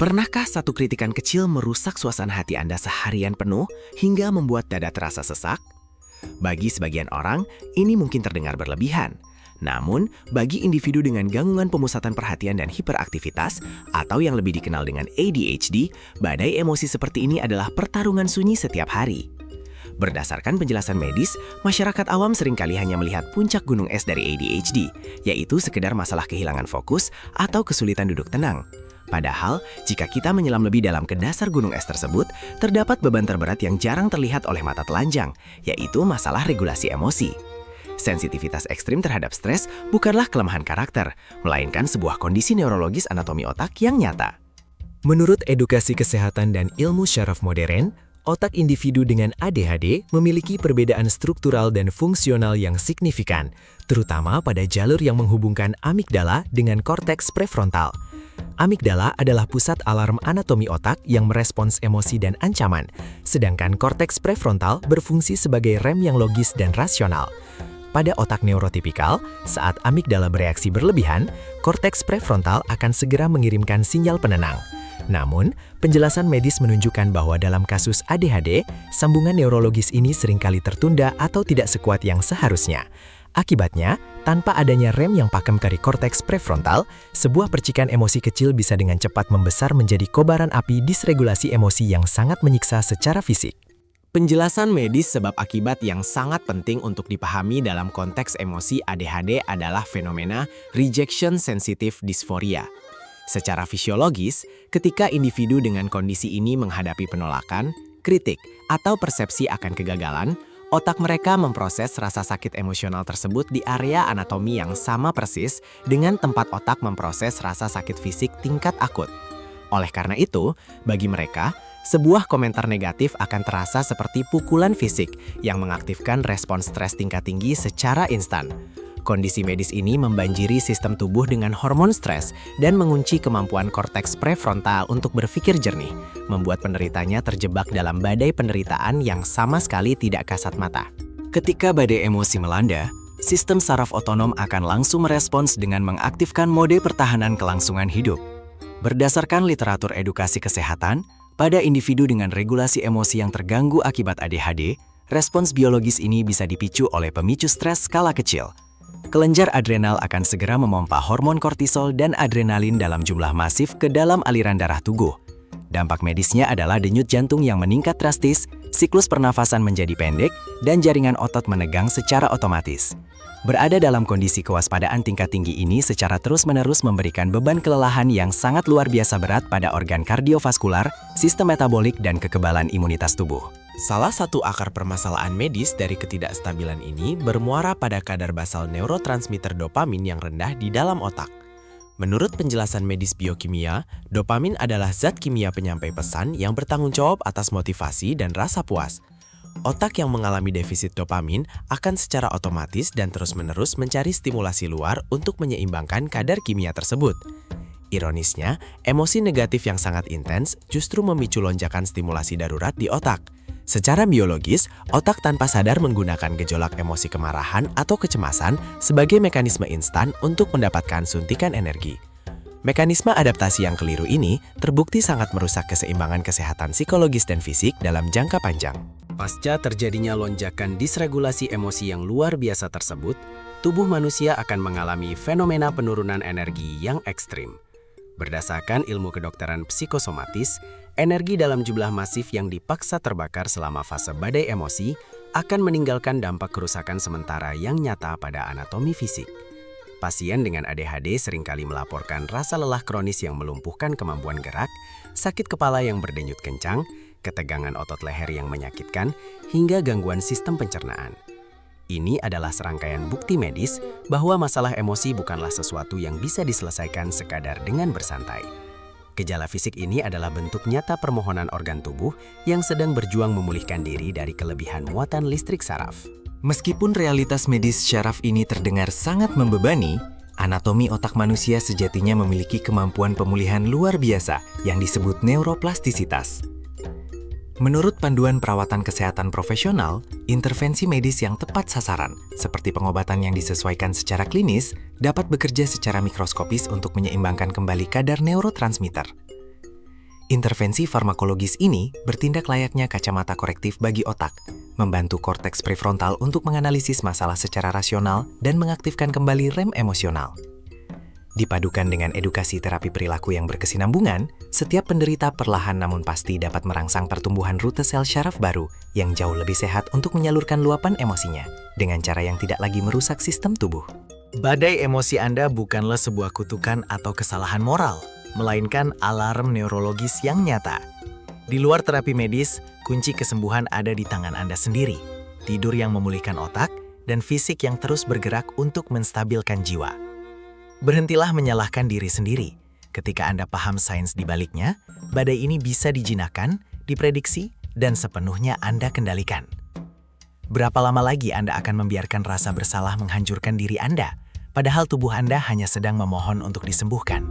Pernahkah satu kritikan kecil merusak suasana hati Anda seharian penuh hingga membuat dada terasa sesak? Bagi sebagian orang, ini mungkin terdengar berlebihan. Namun, bagi individu dengan gangguan pemusatan perhatian dan hiperaktivitas, atau yang lebih dikenal dengan ADHD, badai emosi seperti ini adalah pertarungan sunyi setiap hari. Berdasarkan penjelasan medis, masyarakat awam seringkali hanya melihat puncak gunung es dari ADHD, yaitu sekedar masalah kehilangan fokus atau kesulitan duduk tenang. Padahal, jika kita menyelam lebih dalam ke dasar gunung es tersebut, terdapat beban terberat yang jarang terlihat oleh mata telanjang, yaitu masalah regulasi emosi. Sensitivitas ekstrim terhadap stres bukanlah kelemahan karakter, melainkan sebuah kondisi neurologis anatomi otak yang nyata. Menurut edukasi kesehatan dan ilmu syaraf modern, otak individu dengan ADHD memiliki perbedaan struktural dan fungsional yang signifikan, terutama pada jalur yang menghubungkan amigdala dengan korteks prefrontal. Amigdala adalah pusat alarm anatomi otak yang merespons emosi dan ancaman, sedangkan korteks prefrontal berfungsi sebagai rem yang logis dan rasional. Pada otak neurotipikal, saat amigdala bereaksi berlebihan, korteks prefrontal akan segera mengirimkan sinyal penenang. Namun, penjelasan medis menunjukkan bahwa dalam kasus ADHD, sambungan neurologis ini seringkali tertunda atau tidak sekuat yang seharusnya. Akibatnya, tanpa adanya rem yang pakem dari korteks prefrontal, sebuah percikan emosi kecil bisa dengan cepat membesar menjadi kobaran api disregulasi emosi yang sangat menyiksa secara fisik. Penjelasan medis sebab akibat yang sangat penting untuk dipahami dalam konteks emosi ADHD adalah fenomena rejection sensitive dysphoria. Secara fisiologis, ketika individu dengan kondisi ini menghadapi penolakan, kritik, atau persepsi akan kegagalan, otak mereka memproses rasa sakit emosional tersebut di area anatomi yang sama persis dengan tempat otak memproses rasa sakit fisik tingkat akut. Oleh karena itu, bagi mereka, sebuah komentar negatif akan terasa seperti pukulan fisik yang mengaktifkan respons stres tingkat tinggi secara instan. Kondisi medis ini membanjiri sistem tubuh dengan hormon stres dan mengunci kemampuan korteks prefrontal untuk berpikir jernih, membuat penderitanya terjebak dalam badai penderitaan yang sama sekali tidak kasat mata. Ketika badai emosi melanda, sistem saraf otonom akan langsung merespons dengan mengaktifkan mode pertahanan kelangsungan hidup. Berdasarkan literatur edukasi kesehatan, pada individu dengan regulasi emosi yang terganggu akibat ADHD, respons biologis ini bisa dipicu oleh pemicu stres skala kecil. Kelenjar adrenal akan segera memompa hormon kortisol dan adrenalin dalam jumlah masif ke dalam aliran darah tubuh. Dampak medisnya adalah denyut jantung yang meningkat drastis, siklus pernafasan menjadi pendek, dan jaringan otot menegang secara otomatis. Berada dalam kondisi kewaspadaan tingkat tinggi ini secara terus-menerus memberikan beban kelelahan yang sangat luar biasa berat pada organ kardiovaskular, sistem metabolik, dan kekebalan imunitas tubuh. Salah satu akar permasalahan medis dari ketidakstabilan ini bermuara pada kadar basal neurotransmitter dopamin yang rendah di dalam otak. Menurut penjelasan medis biokimia, dopamin adalah zat kimia penyampai pesan yang bertanggung jawab atas motivasi dan rasa puas. Otak yang mengalami defisit dopamin akan secara otomatis dan terus-menerus mencari stimulasi luar untuk menyeimbangkan kadar kimia tersebut. Ironisnya, emosi negatif yang sangat intens justru memicu lonjakan stimulasi darurat di otak. Secara biologis, otak tanpa sadar menggunakan gejolak emosi kemarahan atau kecemasan sebagai mekanisme instan untuk mendapatkan suntikan energi. Mekanisme adaptasi yang keliru ini terbukti sangat merusak keseimbangan kesehatan psikologis dan fisik dalam jangka panjang. Pasca terjadinya lonjakan disregulasi emosi yang luar biasa tersebut, tubuh manusia akan mengalami fenomena penurunan energi yang ekstrim. Berdasarkan ilmu kedokteran psikosomatis, energi dalam jumlah masif yang dipaksa terbakar selama fase badai emosi akan meninggalkan dampak kerusakan sementara yang nyata pada anatomi fisik. Pasien dengan ADHD seringkali melaporkan rasa lelah kronis yang melumpuhkan kemampuan gerak, sakit kepala yang berdenyut kencang, ketegangan otot leher yang menyakitkan, hingga gangguan sistem pencernaan. Ini adalah serangkaian bukti medis bahwa masalah emosi bukanlah sesuatu yang bisa diselesaikan sekadar dengan bersantai. Gejala fisik ini adalah bentuk nyata permohonan organ tubuh yang sedang berjuang memulihkan diri dari kelebihan muatan listrik saraf. Meskipun realitas medis syaraf ini terdengar sangat membebani, anatomi otak manusia sejatinya memiliki kemampuan pemulihan luar biasa yang disebut neuroplastisitas. Menurut panduan perawatan kesehatan profesional, intervensi medis yang tepat sasaran, seperti pengobatan yang disesuaikan secara klinis, dapat bekerja secara mikroskopis untuk menyeimbangkan kembali kadar neurotransmitter. Intervensi farmakologis ini bertindak layaknya kacamata korektif bagi otak, membantu korteks prefrontal untuk menganalisis masalah secara rasional dan mengaktifkan kembali rem emosional. Dipadukan dengan edukasi terapi perilaku yang berkesinambungan, setiap penderita perlahan namun pasti dapat merangsang pertumbuhan rute sel syaraf baru yang jauh lebih sehat untuk menyalurkan luapan emosinya dengan cara yang tidak lagi merusak sistem tubuh. Badai emosi Anda bukanlah sebuah kutukan atau kesalahan moral, melainkan alarm neurologis yang nyata. Di luar terapi medis, kunci kesembuhan ada di tangan Anda sendiri. Tidur yang memulihkan otak, dan fisik yang terus bergerak untuk menstabilkan jiwa. Berhentilah menyalahkan diri sendiri. Ketika Anda paham sains di baliknya, badai ini bisa dijinakkan, diprediksi, dan sepenuhnya Anda kendalikan. Berapa lama lagi Anda akan membiarkan rasa bersalah menghancurkan diri Anda, padahal tubuh Anda hanya sedang memohon untuk disembuhkan?